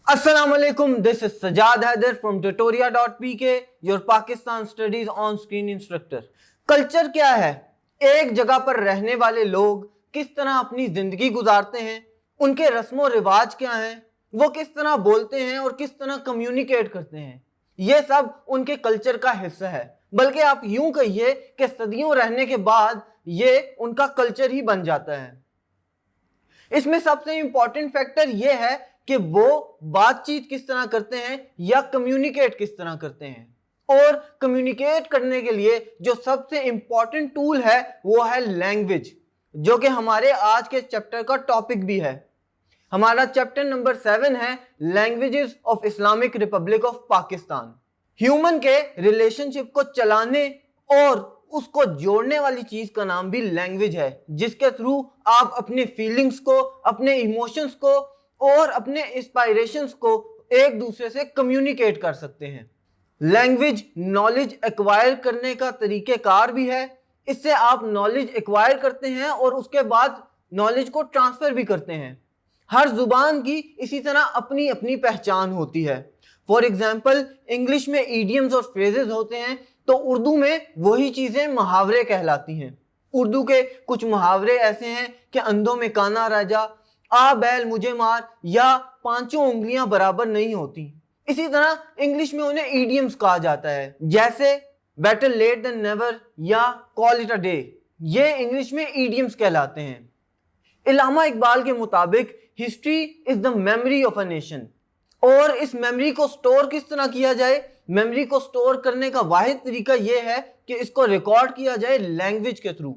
Assalamu alaikum, this is Sajad Haider from tutoria.pk, your Pakistan Studies on Screen Instructor. Culture क्या है? एक जगह पर रहने वाले लोग किस तरह अपनी ज़िंदगी गुजारते हैं, उनके रस्म व रिवाज क्या हैं, वो किस तरह बोलते हैं और किस तरह कम्युनिकेट करते हैं, ये सब उनके कल्चर का हिस्सा है। बल्कि आप यूं कहिए कि सदियों रहने के बाद ये उनका कल्चर ही बन जाता है। इसमें सबसे इंपॉर्टेंट फैक्टर ये है कि वो बातचीत किस तरह करते हैं या कम्युनिकेट किस तरह करते हैं। और कम्युनिकेट करने के लिए जो सबसे इंपॉर्टेंट टूल है वो है लैंग्वेज, जो कि हमारे आज के चैप्टर का टॉपिक भी है। हमारा चैप्टर नंबर 7 है languages of Islamic Republic of Pakistan. Human के रिलेशनशिप को चलाने और उसको जोड़ने वाली चीज का नाम भी लैंग्वेज है, जिसके थ्रू आप अपने फीलिंग्स को, अपने इमोशंस को और अपने इंस्पायरेशंस को एक दूसरे से कम्युनिकेट कर सकते हैं। लैंग्वेज नॉलेज एक्वायर करने का तरीक़ेकार भी है। इससे आप नॉलेज एक्वायर करते हैं और उसके बाद नॉलेज को ट्रांसफ़र भी करते हैं। हर ज़ुबान की इसी तरह अपनी अपनी पहचान होती है। फॉर एग्ज़ाम्पल, इंग्लिश में ईडियम्स और फ्रेजेस होते हैं, तो उर्दू में वही चीज़ें मुहावरे कहलाती हैं। उर्दू के कुछ मुहावरे ऐसे हैं कि अंधों में काना राजा, आ बैल मुझे मार, या पांचों उंगलियां बराबर नहीं होती। इसी तरह इंग्लिश में उन्हें ईडियम्स कहा जाता है, जैसे बेटर लेट देन नेवर या कॉल इट अ डे। ये इंग्लिश में ईडियम्स कहलाते हैं। इल्लामा इकबाल के मुताबिक history is the memory of a nation. और इस मेमोरी को स्टोर किस तरह किया जाए? मेमोरी को स्टोर करने का वाहिद तरीका यह है कि इसको रिकॉर्ड किया जाए लैंग्वेज के थ्रू।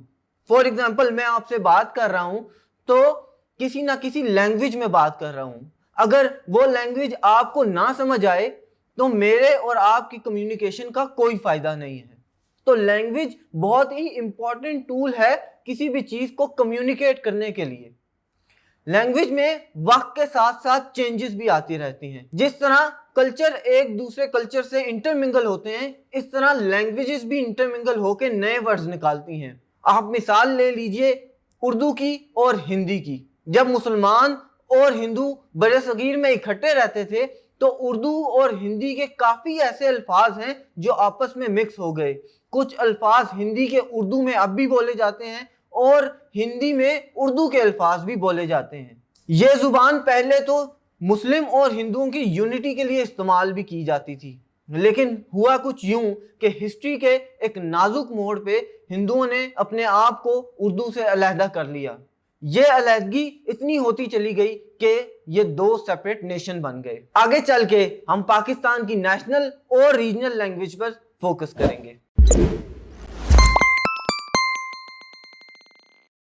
फॉर एग्जाम्पल, मैं आपसे बात कर रहा हूं तो किसी ना किसी लैंग्वेज में बात कर रहा हूं। अगर वो लैंग्वेज आपको ना समझ आए तो मेरे और आपकी कम्युनिकेशन का कोई फायदा नहीं है। तो लैंग्वेज बहुत ही इंपॉर्टेंट टूल है किसी भी चीज को कम्युनिकेट करने के लिए। लैंग्वेज में वक्त के साथ साथ चेंजेस भी आती रहती हैं। जिस तरह कल्चर एक दूसरे कल्चर से इंटरमिंगल होते हैं, इस तरह लैंग्वेजेस भी इंटरमिंगल होकर नए वर्ड्स निकालती हैं। आप मिसाल ले लीजिए उर्दू की और हिंदी की। जब मुसलमान और हिंदू बड़े सगीर में इकट्ठे रहते थे तो उर्दू और हिंदी के काफ़ी ऐसे अल्फाज हैं जो आपस में मिक्स हो गए। कुछ अल्फाज हिंदी के उर्दू में अब भी बोले जाते हैं और हिंदी में उर्दू के अल्फाज भी बोले जाते हैं। ये ज़ुबान पहले तो मुस्लिम और हिंदुओं की यूनिटी के लिए इस्तेमाल भी की जाती थी, लेकिन हुआ कुछ यूं कि हिस्ट्री के एक नाजुक मोड़ पे हिंदुओं ने अपने आप को उर्दू से अलहदा कर लिया। ये अलहदगी इतनी होती चली गई कि ये दो सेपरेट नेशन बन गए। आगे चल के हम पाकिस्तान की नेशनल और रीजनल लैंग्वेज पर फोकस करेंगे।